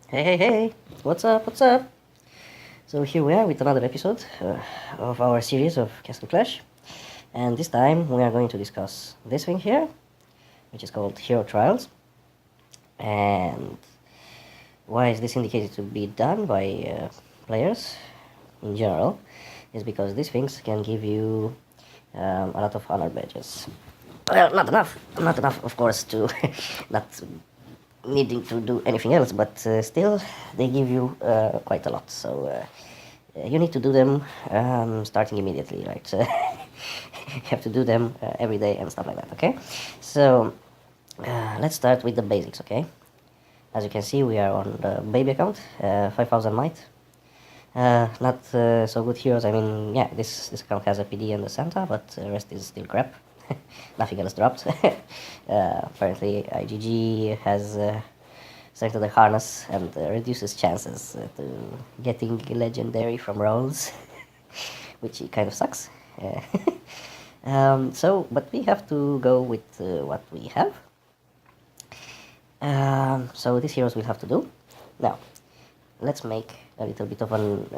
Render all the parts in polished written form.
Hey, hey, hey! What's up? What's up? So here we are with another episode of our series of Castle Clash, and this time we are going to discuss this thing here, which is called Hero Trials. And why is this indicated to be done by players in general? Is because these things can give you a lot of honor badges. Well, not enough, of course, to not needing to do anything else, but still they give you quite a lot. So you need to do them starting immediately, right? You have to do them every day and stuff like that. Okay, so let's start with the basics. Okay, as you can see, we are on the baby account, 5,000 might. Not so good heroes. I mean, yeah, this account has a PD and a Santa, but the rest is still crap. Nothing else dropped. Apparently, IGG has strengthened the harness and reduces chances to getting legendary from rolls, which kind of sucks. Uh, but we have to go with what we have. So these heroes will have to do. Now, let's make a little bit of an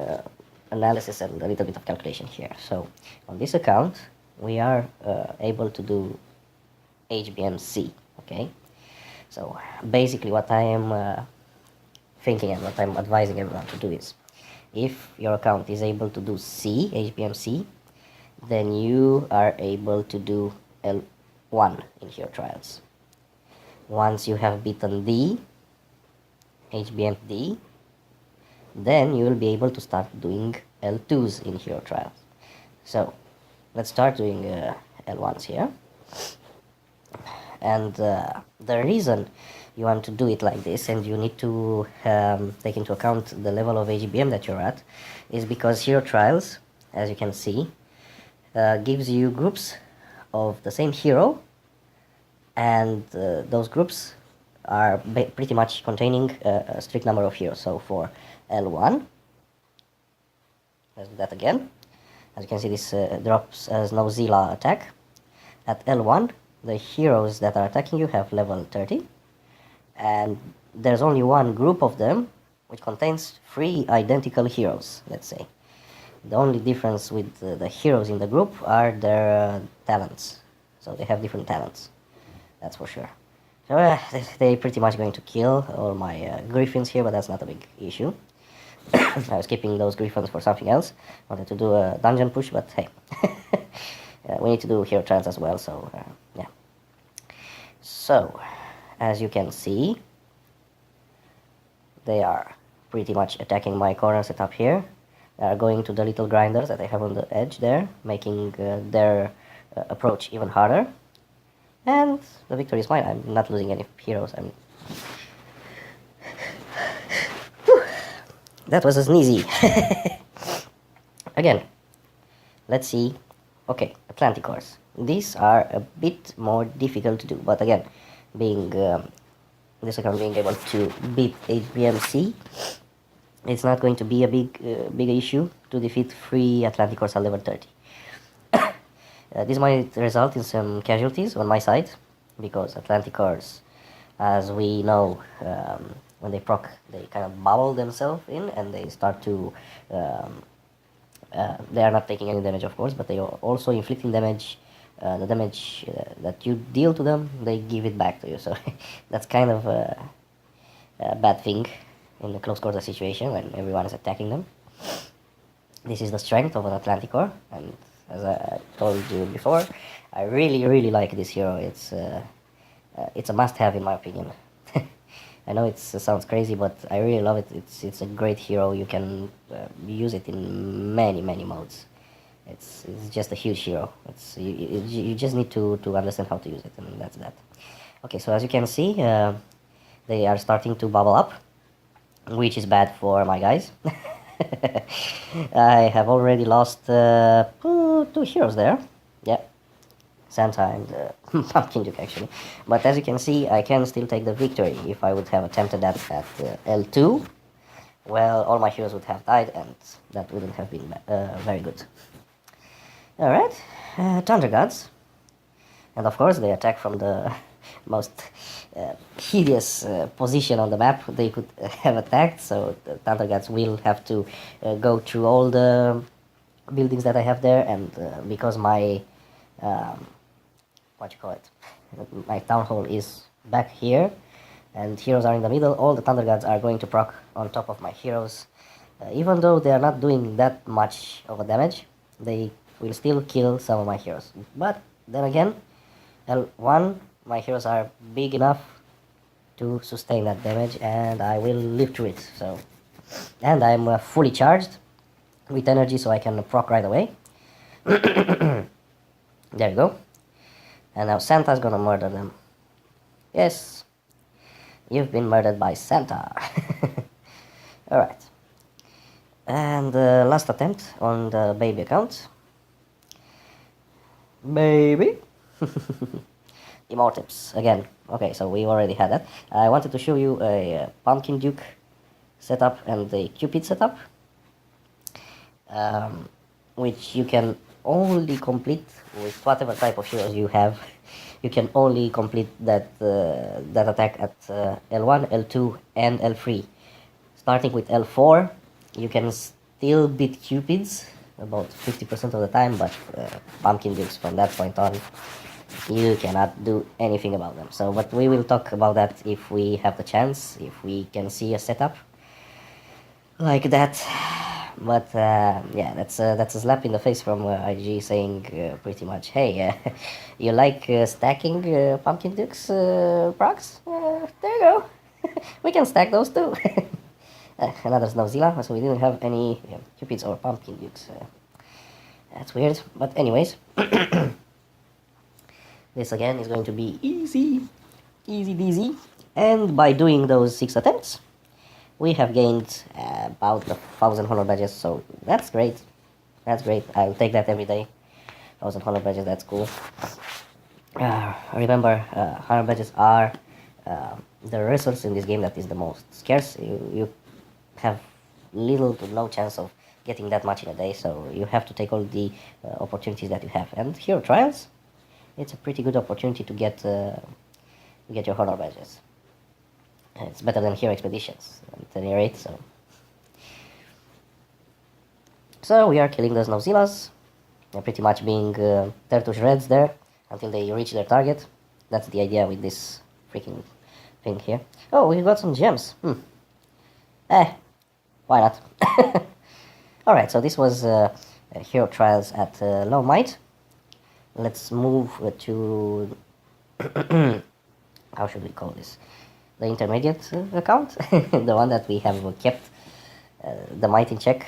analysis and a little bit of calculation here. So on this account, we are able to do HBMC, okay? So basically what I am thinking and what I'm advising everyone to do is, if your account is able to do C, HBMC, then you are able to do L1 in Hero Trials. Once you have beaten D, HBMD, then you will be able to start doing L2s in Hero Trials. So let's start doing L1s here. And the reason you want to do it like this, and you need to take into account the level of HBM that you're at, is because Hero Trials, as you can see, gives you groups of the same hero, and those groups are pretty much containing a strict number of heroes. So for L1, let's do that again. As you can see, this drops as no Zilla attack. At L1, the heroes that are attacking you have level 30, and there's only one group of them which contains 3 identical heroes, let's say. The only difference with the heroes in the group are their talents. So they have different talents, that's for sure. So they're pretty much going to kill all my griffins here, but that's not a big issue. I was keeping those griffins for something else. Wanted to do a dungeon push, but hey. We need to do hero trials as well, so yeah. So, as you can see, they are pretty much attacking my corner setup here. They are going to the little grinders that I have on the edge there, making their approach even harder. And the victory is mine. I'm not losing any heroes. That was a sneezy. Again, let's see. Okay, Atlanticores. These are a bit more difficult to do, but again, being this account being able to beat HBMC, it's not going to be a big issue to defeat 3 Atlanticores at level 30. This might result in some casualties on my side, because Atlanticores, as we know, when they proc, they kind of bubble themselves in, and they start to they are not taking any damage, of course, but they are also inflicting damage. The damage that you deal to them, they give it back to you. So that's kind of a bad thing in a close quarter situation when everyone is attacking them. This is the strength of an Atlanticore, and as I told you before, I really like this hero. It's a must-have in my opinion. I know it sounds crazy, but I really love it. It's a great hero. You can use it in many modes. It's just a huge hero. You just need to understand how to use it, and that's that. Okay, so as you can see, they are starting to bubble up, which is bad for my guys. I have already lost 2 heroes there. Yeah, Santa and Pumpkin Duke actually. But as you can see, I can still take the victory. If I would have attempted that at L2, well, all my heroes would have died, and that wouldn't have been very good. Alright, Thunder Gods. And of course, they attack from the most hideous position on the map they could have attacked. So the Thunder Gods will have to go through all the buildings that I have there, and because my what you call it, my town hall is back here, and heroes are in the middle, all the Thunder Gods are going to proc on top of my heroes. Even though they are not doing that much of a damage, they will still kill some of my heroes. But then again, L1, my heroes are big enough to sustain that damage, and I will live through it. So, and I'm fully charged with energy, so I can proc right away. There you go. And now Santa's gonna murder them. Yes, you've been murdered by Santa. Alright. And last attempt on the baby account. Baby. Immortips again. Okay, so we already had that. I wanted to show you a Pumpkin Duke setup and the Cupid setup, which you can only complete with whatever type of heroes you have. You can only complete that that attack at L1, L2, and L3. Starting with L4, you can still beat Cupids about 50% of the time, but Pumpkin Dukes from that point on, you cannot do anything about them. So, but we will talk about that if we have the chance, if we can see a setup like that. But yeah, that's a slap in the face from IG saying pretty much, hey, you like stacking Pumpkin Dukes procs? There you go. We can stack those too. Another Snowzilla, so we didn't have any Cupids or Pumpkin Dukes. That's weird, but anyways. This again is going to be easy peasy. And by doing those 6 attempts, we have gained about 1,000 honor badges, so that's great. That's great. I'll take that every day. 1,000 honor badges, that's cool. Remember, honor badges are the resource in this game that is the most scarce. You have little to no chance of getting that much in a day, so you have to take all the opportunities that you have. And Hero Trials, it's a pretty good opportunity to get your honor badges. It's better than Hero Expeditions at any rate. So we are killing those Snowzillas. They're pretty much being tear to shreds there until they reach their target. That's the idea with this freaking thing here. Oh, we got some gems. Why not? Alright, so this was Hero Trials at low might. Let's move to how should we call this? The intermediate account, the one that we have kept the might in check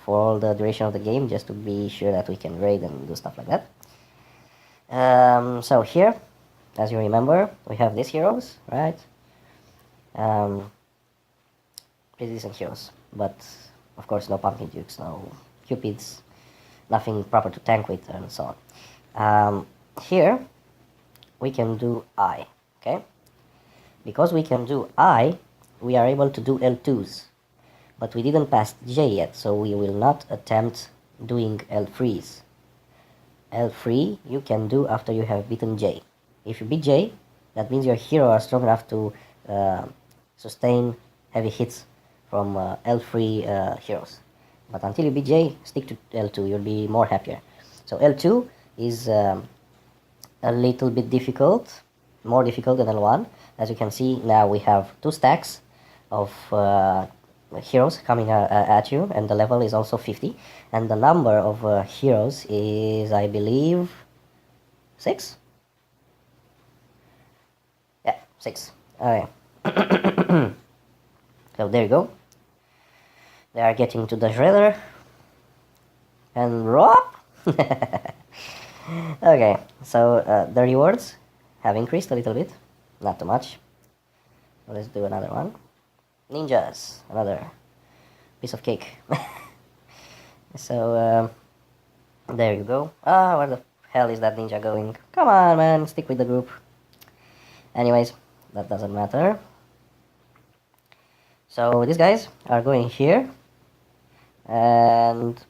for all the duration of the game, just to be sure that we can raid and do stuff like that. So here, as you remember, we have these heroes, right? Pretty decent heroes, but of course no Pumpkin Dukes, no Cupids, nothing proper to tank with, and so on. Here we can do I, okay? Because we can do I, we are able to do L2s, but we didn't pass J yet, so we will not attempt doing L3s. L3 you can do after you have beaten J. If you beat J, that means your hero are strong enough to sustain heavy hits from L3 heroes. But until you beat J, stick to L2, you'll be more happier. So L2 is a little bit difficult, more difficult than L1. As you can see, now we have 2 stacks of heroes coming at you, and the level is also 50. And the number of heroes is, I believe, 6? Yeah, 6. Okay. So there you go. They are getting to the shredder. And drop! Okay, so the rewards have increased a little bit. Not too much. Let's do another one. Ninjas, another piece of cake. So there you go. Where the hell is that ninja going? Come on, man, stick with the group. Anyways, that doesn't matter. So these guys are going here, and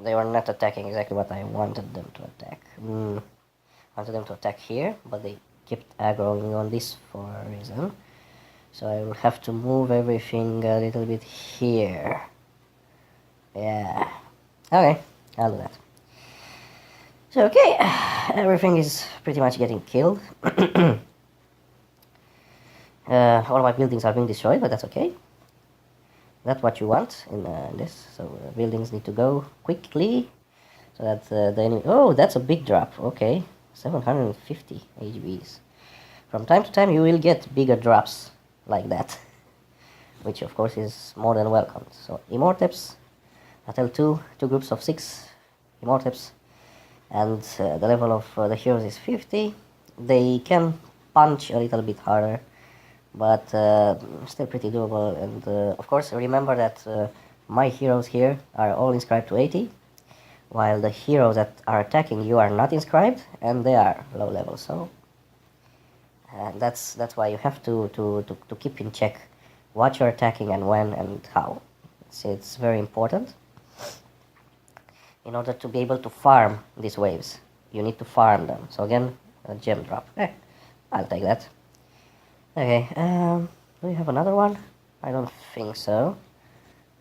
they were not attacking exactly what I wanted them to attack. I wanted them to attack here, but they kept aggroing on this for a reason. So I will have to move everything a little bit here. Yeah. Okay, I'll do that. So okay, everything is pretty much getting killed. All my buildings are being destroyed, but that's okay. That's what you want in this. So buildings need to go quickly, so that the enemy... Oh, that's a big drop. Okay, 750 HBs. From time to time you will get bigger drops like that, which of course is more than welcomed. So Immorteps at L2, 2 groups of 6 Immorteps, and the level of the heroes is 50. They can punch a little bit harder, but still pretty doable. And of course remember that my heroes here are all inscribed to 80, while the heroes that are attacking you are not inscribed and they are low level. So that's why you have to keep in check what you're attacking and when and how. It's very important. In order to be able to farm these waves, you need to farm them. So again, a gem drop. I'll take that. Okay, do we have another one? I don't think so.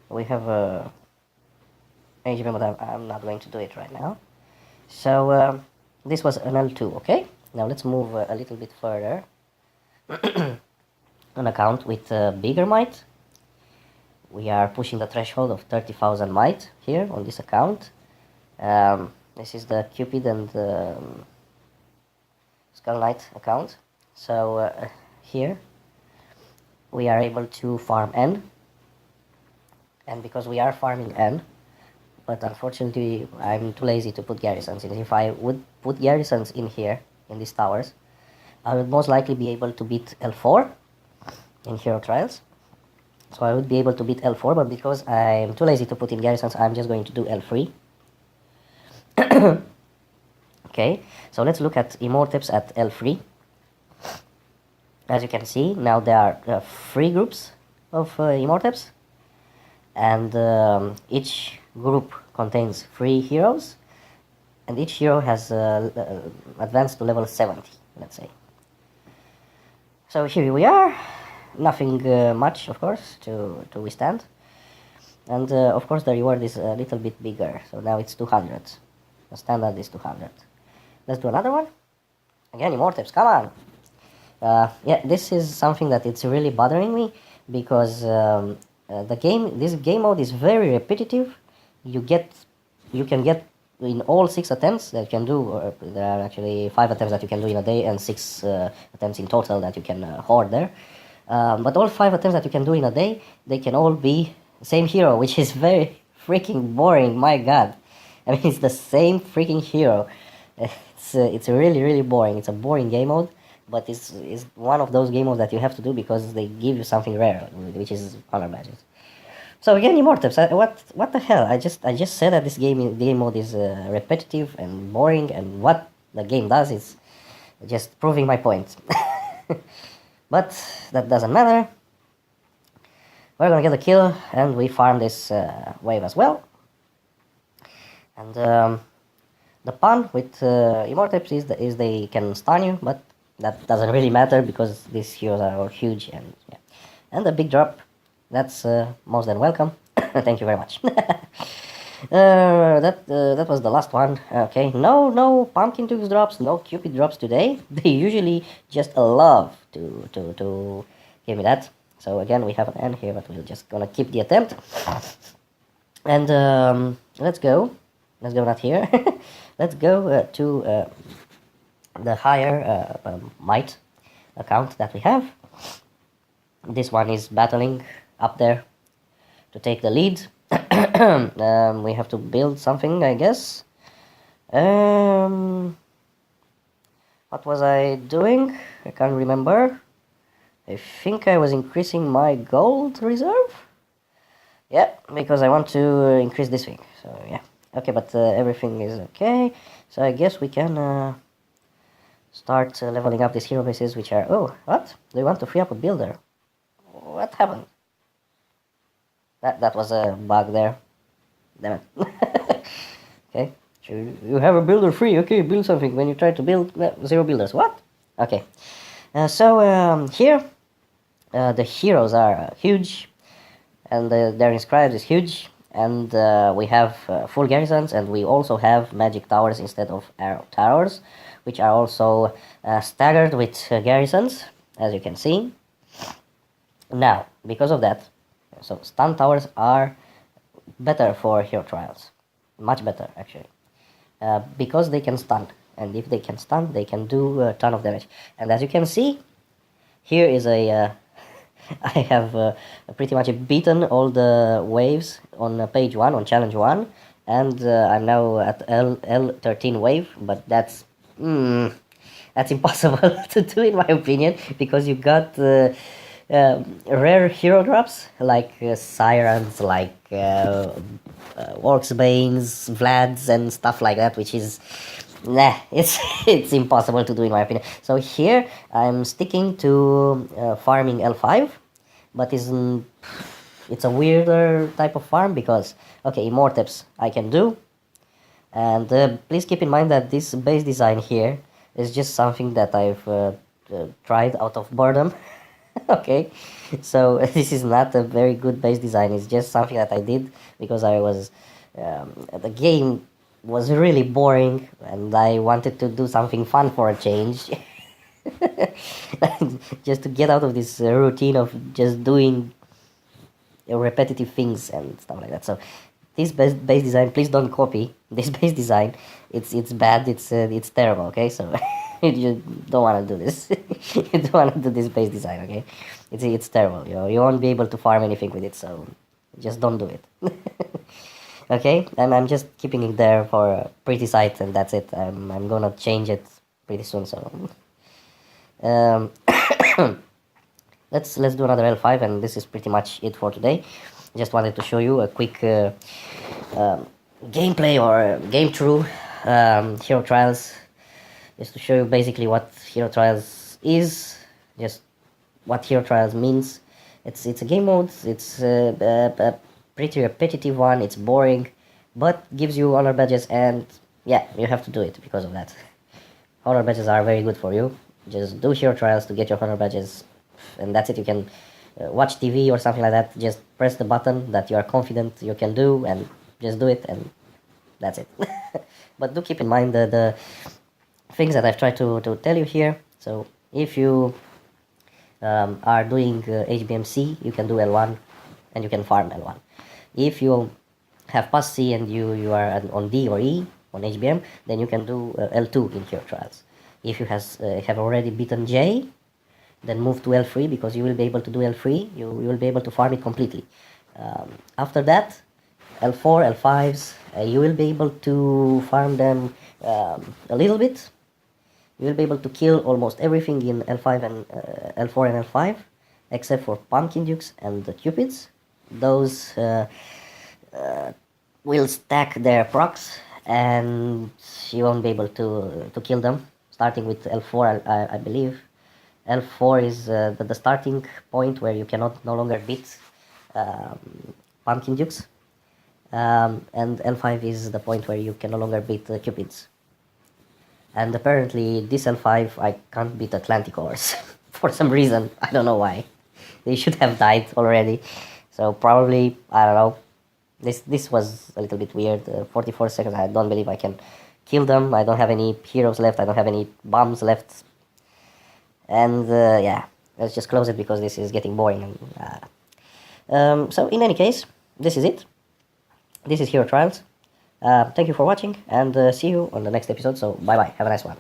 We have a HB, but I'm not going to do it right now. So this was an L2, okay? Now let's move a little bit further. An account with bigger might. We are pushing the threshold of 30,000 might here on this account. This is the Cupid and Skull Knight account. So here we are able to farm N, and because we are farming N, but unfortunately I'm too lazy to put garrisons in. If I would put garrisons in here, in these towers, I would most likely be able to beat L4 in Hero Trials. So I would be able to beat L4, but because I'm too lazy to put in garrisons, I'm just going to do L3. Okay, so let's look at Immorteps at L3. As you can see, now there are 3 groups of Immorteps, and each group contains 3 heroes, and each hero has advanced to level 70, let's say. So here we are, nothing much, of course, to withstand, and of course the reward is a little bit bigger, so now it's 200. The standard is 200. Let's do another one. Again, Immorteps, come on! Yeah, this is something that it's really bothering me, because this game mode is very repetitive. You can get in all 6 attempts that you can do, or there are actually 5 attempts that you can do in a day and 6 attempts in total that you can hoard there. But all 5 attempts that you can do in a day, they can all be the same hero, which is very freaking boring, my god. I mean, it's the same freaking hero. It's really boring. It's a boring game mode, but it's one of those game modes that you have to do because they give you something rare, which is honor badges. So again, Immorteps, what the hell? I just said that this game mode is repetitive and boring, and what the game does is just proving my point. But that doesn't matter. We're gonna get a kill, and we farm this wave as well. And the pun with Immorteps is they can stun you, but that doesn't really matter because these heroes are all huge, and yeah. And the big drop, that's most than welcome. Thank you very much. That was the last one. Okay, no Pumpkin Dukes drops, no Cupid drops today. They usually just love to give me that. So again, we have an N here, but we're just gonna keep the attempt. And let's go not here. Let's go to the higher might account that we have. This one is battling up there to take the lead. We have to build something, I guess. What was I doing? I can't remember. I think I was increasing my gold reserve. Yeah, because I want to increase this thing. So yeah. Okay, but everything is okay. So I guess we can start leveling up these hero bases, which are... Oh, what? Do you want to free up a builder? What happened? That was a bug there. Damn it. Okay, so you have a builder free. Okay, build something. When you try to build, 0 builders. What? Okay, here the heroes are huge, and their inscribed is huge, and we have full garrisons, and we also have magic towers instead of arrow towers, which are also staggered with garrisons, as you can see. Now, because of that, so stun towers are better for hero trials, much better actually, because they can stun, and if they can stun, they can do a ton of damage. And as you can see, here is a I have pretty much beaten all the waves on page 1, on challenge 1, and I'm now at L13 wave, but that's impossible to do in my opinion, because you got rare hero drops like Sirens, like Orcsbanes, Vlads, and stuff like that, which is nah, it's impossible to do in my opinion. So here I'm sticking to farming L5, but it's a weirder type of farm because okay, Immorteps I can do, and please keep in mind that this base design here is just something that I've tried out of boredom. Okay, so this is not a very good base design, it's just something that I did because I was the game was really boring and I wanted to do something fun for a change. Just to get out of this routine of just doing repetitive things and stuff like that. So this base design, please don't copy this base design. It's bad, it's terrible, okay? So you don't want to do this. You don't want to do this base design, okay? It's terrible. You won't be able to farm anything with it, so just don't do it. Okay, and I'm just keeping it there for a pretty sight, and that's it. I'm gonna change it pretty soon, so um, let's do another L5, and this is pretty much it for today. Just wanted to show you a quick gameplay or game through Hero Trials, just to show you basically what Hero Trials is, just what Hero Trials means. It's a game mode. It's a pretty repetitive one. It's boring, but gives you honor badges, and yeah, you have to do it because of that. Honor badges are very good for you. Just do Hero Trials to get your honor badges, and that's it. You can watch TV or something like that. Just press the button that you are confident you can do, and just do it, and that's it. But do keep in mind the things that I've tried to tell you here. So if you are doing HBMC, you can do L1 and you can farm L1. If you have Pass C and you are on D or E on HBM, then you can do L2 in Hero Trials. If you have already beaten J, then move to L3, because you will be able to do L3, you will be able to farm it completely. After that, L4, L5s, you will be able to farm them a little bit. You will be able to kill almost everything in L5 and L4 and L5, except for Pumpkin Dukes and the Cupids. Those will stack their procs, and you won't be able to kill them. Starting with L4, I believe. L4 is the starting point where you cannot no longer beat Pumpkin Dukes. And L5 is the point where you can no longer beat Cupids. And apparently this L5 I can't beat Atlanticores for some reason. I don't know why. They should have died already. So probably, I don't know. This was a little bit weird. 44 seconds, I don't believe I can kill them. I don't have any heroes left. I don't have any bombs left. And yeah, let's just close it because this is getting boring. So in any case, this is it. This is Hero Trials. Thank you for watching, and see you on the next episode. So bye bye. Have a nice one.